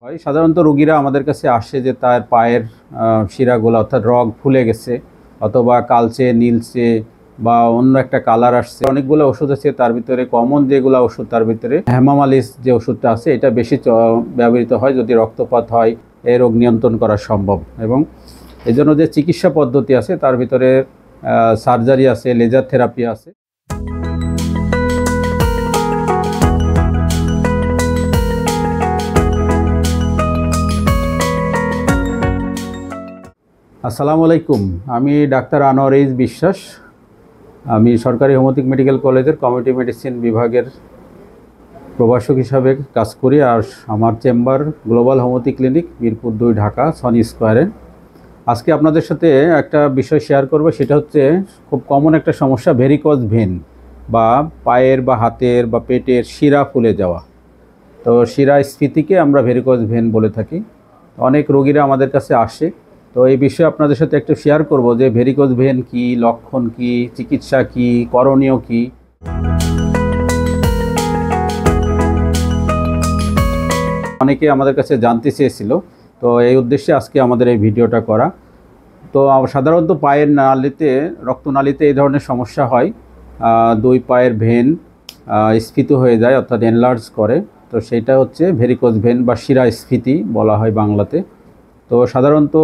হয় সাধারণত রোগীরা আমাদের কাছে আসে যে তার পায়ের শিরাগুলো অর্থাৎ রগ ফুলে গেছে অথবা কালচে নীলচে বা অন্য একটা কালার আসছে। অনেকগুলো ওষুধ আছে, তার ভিতরে কমন যেগুলো ওষুধ তার ভিতরে হেমামালিস যে ওষুধটা আছে এটা বেশি ব্যবহৃত হয় যদি রক্তপাত হয়। এই রোগ নিয়ন্ত্রণ করা সম্ভব এবং এই জন্য যে চিকিৎসা পদ্ধতি আছে তার ভিতরে সার্জারি আছে, লেজার থেরাপি আছে। আসসালামু আলাইকুম, আমি ডাক্তার আনোয়ার এইচ বিশ্বাস। আমি সরকারি হোমিওপ্যাথিক মেডিকেল কলেজের কমিউনিটি মেডিসিন বিভাগের প্রভাষক হিসাবে কাজ করি। আর আমার chamber global homeopathy clinic, Mirpur 2, Dhaka, Sony স্কোয়ারে। আজকে আপনাদের সাথে একটা বিষয় শেয়ার করব, সেটা হচ্ছে খুব কমন একটা সমস্যা, ভেরিকোজ ভেন বা পায়ের বা হাতের বা পেটের শিরা ফুলে যাওয়া। তো শিরা স্ফীতিকে আমরা ভেরিকোজ ভেন বলে থাকি। অনেক রোগীরা আমাদের কাছে আসে, তো এই বিষয়ে আপনাদের সাথে একটু শেয়ার করব যে ভেরিকোজ ভেন কি, লক্ষণ কি, চিকিৎসা কি, করণীয় কি। অনেকে আমাদের কাছে জানতে চেয়েছিল, তো এই উদ্দেশ্যে আজকে আমাদের এই ভিডিওটা করা। তো সাধারণত পায়ের নালিতে, রক্তনালীতে এই ধরনের সমস্যা হয়। 2 পায়ের ভেন স্ফীত হয়ে যায় অর্থাৎ এনলার্জ করে, তো সেটা হচ্ছে ভেরিকোজ ভেন বা শিরা স্ফীতি বলা হয় বাংলাতে। তো সাধারণত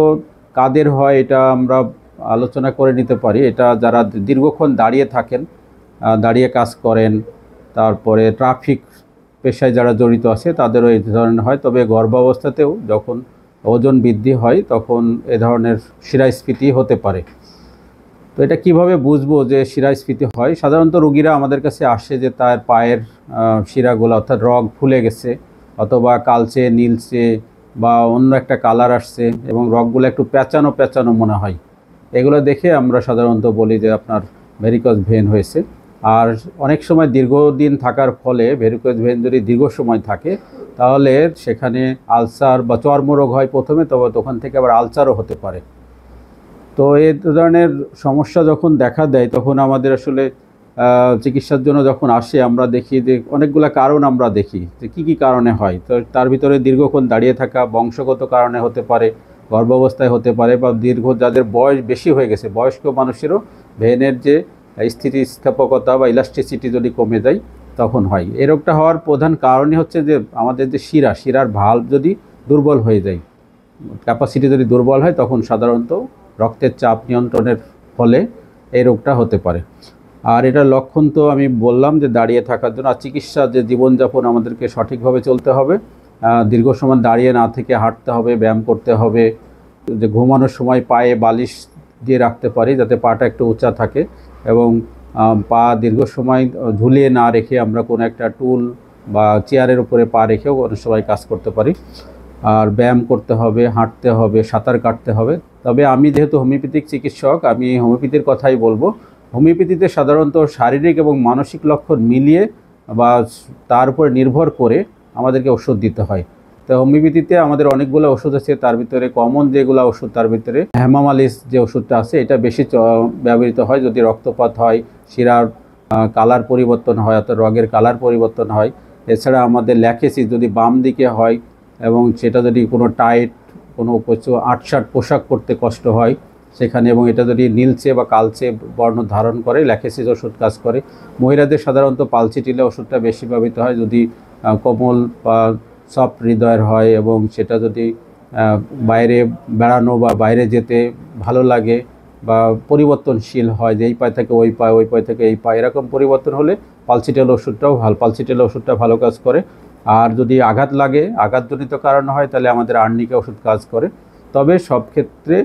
কাদের হয় এটা আমরা আলোচনা করে নিতে পারি। এটা যারা দীর্ঘক্ষণ দাঁড়িয়ে থাকেন, দাঁড়িয়ে কাজ করেন, তারপরে ট্রাফিক পেশায় যারা জড়িত আছে তাদেরও এই ধরনের হয়। তবে গর্ভাবস্থাতেও যখন ওজন বৃদ্ধি হয় তখন এ ধরনের শিরাস্ফীতি হতে পারে। তো এটা কিভাবে বুঝবো যে শিরাস্ফীতি হয়? সাধারণত রোগীরা আমাদের কাছে আসে যে তার পায়ের শিরাগুলো অর্থাৎ রগ ফুলে গেছে অথবা কালচে নীলচে বা অন্য একটা কালার আসছে এবং রগগুলো একটু প্যাঁচানো প্যাঁচানো মনে হয়। এগুলো দেখে আমরা সাধারণত বলি যে আপনার ভেরিকোজ ভেন হয়েছে। আর অনেক সময় দীর্ঘদিন থাকার ফলে ভেরিকোজ ভেন যদি দীর্ঘ সময় থাকে তাহলে সেখানে আলসার বা চর্মরোগ হয় প্রথমে, তবে তখন থেকে আবার আলসারও হতে পারে। তো এই ধরনের সমস্যা যখন দেখা দেয় তখন আমাদের আসলে চিকিৎসার জন্য যখন আসে আমরা দেখি যে অনেকগুলো কারণ আমরা দেখি যে কী কী কারণে হয়। তো তার ভিতরে দীর্ঘক্ষণ দাঁড়িয়ে থাকা বংশগত কারণে হতে পারে, গর্ভাবস্থায় হতে পারে, বা যাদের বয়স বেশি হয়ে গেছে, বয়স্ক মানুষেরও ভেনের যে স্থিতিস্থাপকতা বা ইলাস্টিসিটি যদি কমে যায় তখন হয়। এই রোগটা হওয়ার প্রধান কারণই হচ্ছে যে আমাদের যে শিরার ভালভ যদি দুর্বল হয়ে যায়, ক্যাপাসিটি যদি দুর্বল হয় তখন সাধারণত রক্তের চাপ নিয়ন্ত্রণের ফলে এই রোগটা হতে পারে। আর এটার লক্ষণ তো আমি বললাম যে দাঁড়িয়ে থাকার জন্য। আর চিকিৎসা যে জীবনযাপন আমাদেরকে সঠিকভাবে চলতে হবে, দীর্ঘ সময় দাঁড়িয়ে না থেকে হাঁটতে হবে, ব্যায়াম করতে হবে, যে ঘুমানোর সময় পায়ে বালিশ দিয়ে রাখতে পারি যাতে পাটা একটু উঁচা থাকে, এবং পা দীর্ঘ সময় ঝুলিয়ে না রেখে আমরা কোনো একটা টুল বা চেয়ারের উপরে পা রেখেও অনেক সময় কাজ করতে পারি। আর ব্যায়াম করতে হবে, হাঁটতে হবে, সাঁতার কাটতে হবে। তবে আমি যেহেতু হোমিওপ্যাথিক চিকিৎসক, আমি হোমিওপ্যাথির কথাই বলবো। হোমিওপ্যাথিতে সাধারণত শারীরিক এবং মানসিক লক্ষণ মিলিয়ে বা তার উপর নির্ভর করে আমাদেরকে ওষুধ দিতে হয়। তো হোমিওপ্যাথিতে আমাদের অনেকগুলো ওষুধ আছে, তার ভিতরে কমন যেগুলো ওষুধ তার ভিতরে হেমামালিস যে ওষুধটা আছে এটা বেশি ব্যবহৃত হয় যদি রক্তপাত হয়, শিরার কালার পরিবর্তন হয় অর্থাৎ রগের কালার পরিবর্তন হয়। এছাড়া আমাদের ল্যাকেসিস যদি বাম দিকে হয় এবং সেটা যদি কোনো টাইট কোনো কিছু আটশাট পোশাক পরতে কষ্ট হয় সেখানে, এবং এটা যদি নীলচে বা কালচে বর্ণ ধারণ করে, ল্যাকেসিস ওষুধ কাজ করে। মহিলাদের সাধারণত পালসিটিলে ওষুধটা বেশি ব্যবহৃত হয় যদি কোমল বা সফট হৃদয়ের হয় এবং সেটা যদি বাইরে বেড়ানো বা বাইরে যেতে ভালো লাগে বা পরিবর্তনশীল হয়, যে এই পায়ে থেকে ওই পায়ে, ওই পায়ে থেকে এই পায়ে, এরকম পরিবর্তন হলে পালসিটেল ওষুধটা ভালো কাজ করে। আর যদি আঘাত লাগে, আঘাতজনিত কারণ হয়, তাহলে আমাদের আর্নিকা ওষুধ কাজ করে। তবে সব ক্ষেত্রে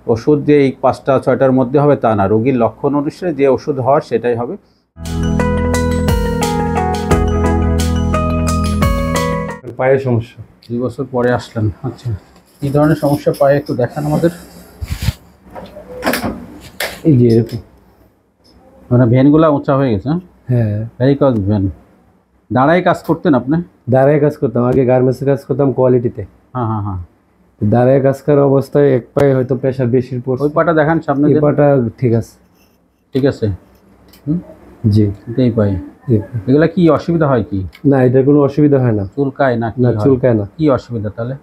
ওষুধ যে এই 5টা-6টার মধ্যে হবে তা না, রোগীর লক্ষণ অনুসারে যে ওষুধ হওয়ার সেটাই হবে। পায়ের সমস্যা 2 বছর পরে আসলেন, আচ্ছা কী ধরনের সমস্যা পায়ে একটু দেখান আমাদের। এই যে এরকম, মানে ভেনগুলো উঁচা হয়ে গেছে। হ্যাঁ, ভেরিকোজ ভেন। দাঁড়ায় কাজ করতেন আপনি? দাঁড়ায় কাজ করতাম, আগে গার্মেন্টসে কাজ করতাম কোয়ালিটিতে। হ্যাঁ হ্যাঁ হ্যাঁ। দাঁড়ায় কাজ করার অবস্থায় এক পায়ে হয়তো প্রেশার বেশির পর, ওই পাটা দেখান সামনে। এই পাটা ঠিক আছে, ঠিক আছে। জি এই পায়ে জি। এগুলা কি অসুবিধা হয় কি? না, এটার কোনো অসুবিধা হয় না। চুলকায় না? না, চুলকায় না। কি অসুবিধা তাহলে?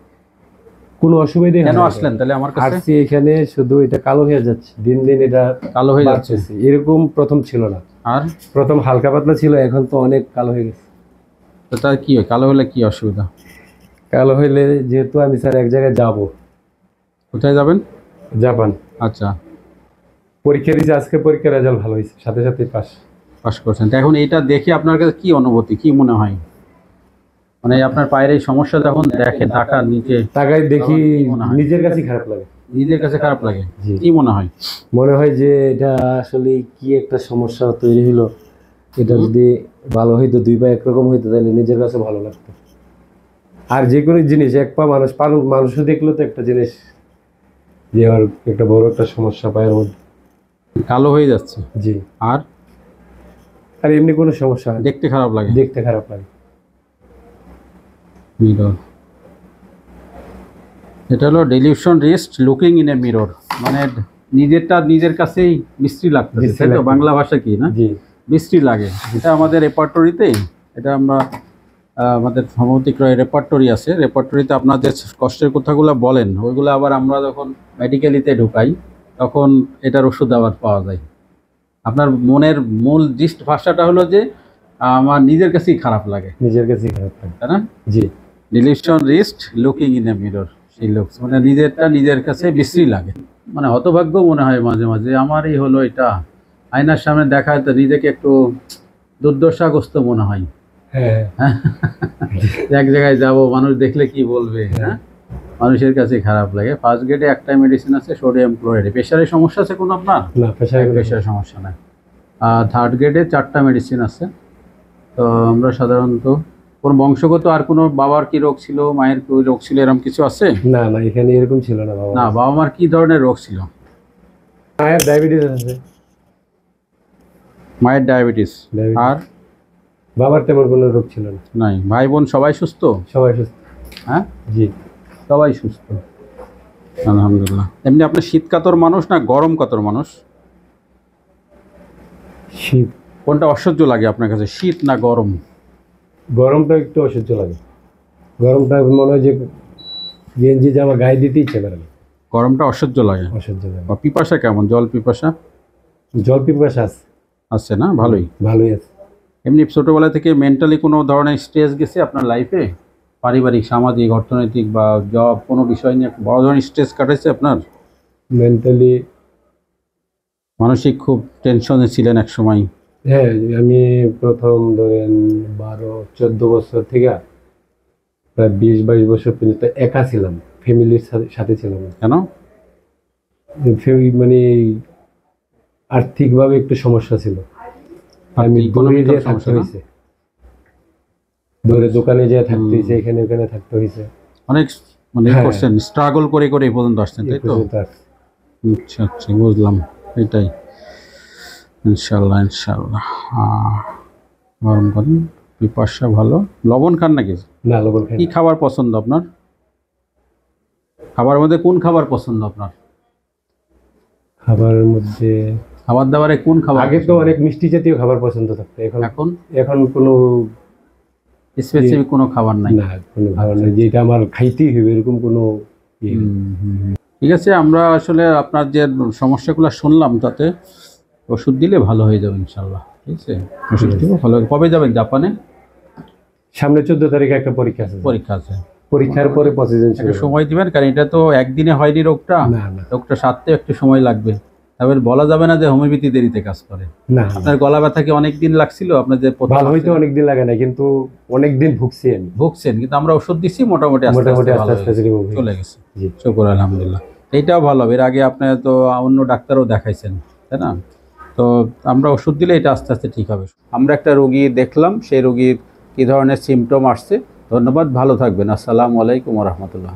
কোনো অসুবিধাই হয় কেন না। আসলেন তাহলে আমার কাছে? আসছি এখানে, শুধু এটা কালো হয়ে যাচ্ছে, দিন দিন এটা কালো হয়ে যাচ্ছে। বাড়তেছে। এরকম প্রথম ছিল না, আর প্রথম হালকা পাতলা ছিল, এখন তো অনেক কালো হয়ে গেছে। তো তার কি হয়? কালো হলে কি অসুবিধা? কালো হইলে যেহেতু আমি স্যার এক জায়গায় যাব, কোথায় যাবেন? জাপান। আচ্ছা, পরীক্ষা দিয়েছি, আজকে পরীক্ষার রেজাল্ট ভালো হয়েছে, সাথে সাথে পাস করছেন। তো এখন এটা দেখে আপনার কাছে কি অনুভূতি, কি মনে হয়? মানে আপনার পায়ের এই সমস্যা যখন দেখেন টাকার নিচে, টাকায় দেখি, তখন কি মনে হয়? নিজের কাছে খারাপ লাগে। নিজের কাছে খারাপ লাগে? জি। কি মনে হয়? মনে হয় যে এটা আসলে কি একটা সমস্যা তৈরি হলো, এটা যদি ভালো হইতো, দুই পা একরকম হইতো, তাহলে নিজের কাছে ভালো লাগতো। আর যে কোনো জিনিস এক পা মানুষ দেখলো তো একটা জিনিস যে আমার একটা বড় একটা সমস্যা পায়ের মধ্যে। কালো হয়ে যাচ্ছে। জি। আর আর এমনি কোনো সমস্যা হয় না। দেখতে খারাপ লাগে? দেখতে খারাপ লাগে। মিরর, এটা হলো delusion wrist looking in a mirror, মানে নিজেরটা নিজের কাছেই মিস্ত্রি লাগতেছে, মিস্ত্রি তাই তো? লাগতেছে। বাংলা ভাষা কি না, জি। মিস্ত্রি লাগে। এটা আমাদের রেপার্টরিতে, এটা আমরা আমাদের ভৌতিক রেপার্টরি আছে, রেপার্টরিতে আপনার যে কষ্টের কথাগুলো বলেন ওইগুলো আবার আমরা যখন মেডিকেলিতে ঢুকাই তখন এটার ওষুধ আবার পাওয়া যায়। আপনার মনের মূল জিস্ট ভাষাটা হলো যে আমার নিজের কাছেই খারাপ লাগে, নিজের কাছেই খারাপ লাগে, তাই না? জি। Delusion wrist looking in a mirror, সেই লুকস, মানে নিজেরটা নিজের কাছে বিশ্রী লাগে, মানে হতভাগ্য মনে হয় মাঝে মাঝে। আমারই হলো এটা, আয়নার সামনে দেখা তো নিজেকে একটু দুর্দশাগ্রস্ত মনে হয়। হ্যাঁ, এক জায়গায় যাব, মানুষ দেখলে কি বলবে, হ্যাঁ? মানুষের কাছে খারাপ লাগে। ফার্স্ট গ্রেডে একটাই মেডিসিন আছে, সোডিয়াম ক্লোরাইড। প্রেশারের সমস্যা আছে কোনো আপনার? না, প্রেশারের সমস্যা নাই। আর থার্ড গ্রেডে 4টা মেডিসিন আছে। তো আমরা সাধারণত কোন বংশগত আর কোনো বাবার কি রোগ ছিল, মায়ের কি রোগ ছিল, এরকম কিছু আছে? না না, এখানে এরকম ছিল না বাবা। না, বাবা মার কি ধরনের রোগ ছিল? মায়ের ডায়াবেটিস আছে। মায়ের ডায়াবেটিস। Diabetes। আর বাবার তেমন কোনো রোগ ছিল না। নাই? ভাই বোন সবাই সুস্থ? সবাই সুস্থ। হ্যাঁ, জি। সবাই সুস্থ, আলহামদুলিল্লাহ। এমনি আপনি শীত কাতর মানুষ না গরম কাতর মানুষ? শীত। কোনটা অসহ্য লাগে আপনার কাছে, শীত না গরম? গরমটা একটু অসহ্য লাগে। গরমটা মনে হয় যে গেঞ্জি জামা গায়ে দিতে ইচ্ছে করে না। গরমটা অসহ্য লাগে। অসহ্য লাগে। বা পিপাসা কেমন, জল পিপাসা জল পিপাসা আছে। আছে না? ভালোই। ভালোই আছে। এমনি ছোটোবেলা থেকে মেন্টালি কোনো ধরনের স্ট্রেস গেছে আপনার লাইফে? পারিবারিক, সামাজিক, অর্থনৈতিক বা জব, কোনো বিষয় নিয়ে বড় ধরনের স্ট্রেস কাটাইছে আপনার? মেন্টালি মানসিক খুব টেনশনে ছিলেন এক সময়? হ্যাঁ, আমি প্রথম ধরেন 12-14 বছর থেকে প্রায় 20-22 বছর পর্যন্ত একা ছিলাম, ফ্যামিলির সাথে ছিলাম না। কেন? মানে আর্থিকভাবে একটু সমস্যা ছিল। আমি দৌড়ে যেয়ে থাকতে হয়েছে, দৌড়ে দোকানে যেয়ে থাকতে হয়েছে, এখানে ওখানে থাকতে হয়েছে। অনেক মানে হ্যাঁ। করছেন, স্ট্রাগল করে করে এই পর্যন্ত আসছেন, তাই তো? আচ্ছা আচ্ছা, বুঝলাম। এটাই, ইনশাল্লাহ ইনশাল্লাহ। গরম করেন, পিপাসা ভালো। লবণ খান নাকি? না, লবণ খাই কি না। খাবার পছন্দ আপনার? খাবারের মধ্যে কোন খাবার পছন্দ আপনার? খাবারের মধ্যে খাবার দাবারে কোন খাবার? আগে তো অনেক মিষ্টি জাতীয় খাবার পছন্দ থাকতো, এখন এখন এখন কোনো স্পেসিফিক কোনো খাবার নাই? না, কোনো খাবার নেই যেটা আমার খাইতেই হবে, এরকম কোনো ইয়ে নেই। ঠিক আছে, আমরা আসলে আপনার যে সমস্যাগুলো শুনলাম তাতে ওষুধ দিলে ভালো হয়ে যাবে ইনশাল্লাহ। ঠিক আছে, ওষুধ দিব, ভালো হবে। কবে যাবেন জাপানে? সামনে 14 তারিখে একটা পরীক্ষা আছে। পরীক্ষা আছে, পরীক্ষার পরে প্রসিজন একটু সময় দিবেন, কারণ এটা তো একদিনে হয়নি রোগটা। না না রোগটা সারতেও একটু সময় লাগবে। তবে বলা যাবে না যে হোমিওপ্যাথি দেরিতে কাজ করে। না, আপনার গলা ব্যথা কি অনেক দিন লাগছিল? আপনার যে ভালো হইতে অনেকদিন লাগে না, কিন্তু অনেকদিন ভুগছি আমি। ভুগছেন, কিন্তু আমরা ওষুধ দিছি, মোটামুটি আস্তে মোটামুটি আস্তে আস্তে আস্তে remove হয়ে চলে গেছে। জি। শুকর আলহামদুলিল্লাহ। এইটাও ভালো হবে। এর আগে আপনি তো অন্য ডাক্তারও দেখাইছেন, তাই না? তো আমরা ওষুধ দিলে এটা আস্তে আস্তে ঠিক হবে। আমরা একটা রোগী দেখলাম, সেই রোগীর কী ধরনের সিমটম আসছে। ধন্যবাদ, ভালো থাকবেন। আসসালামু আলাইকুম ওয়া রাহমাতুল্লাহ।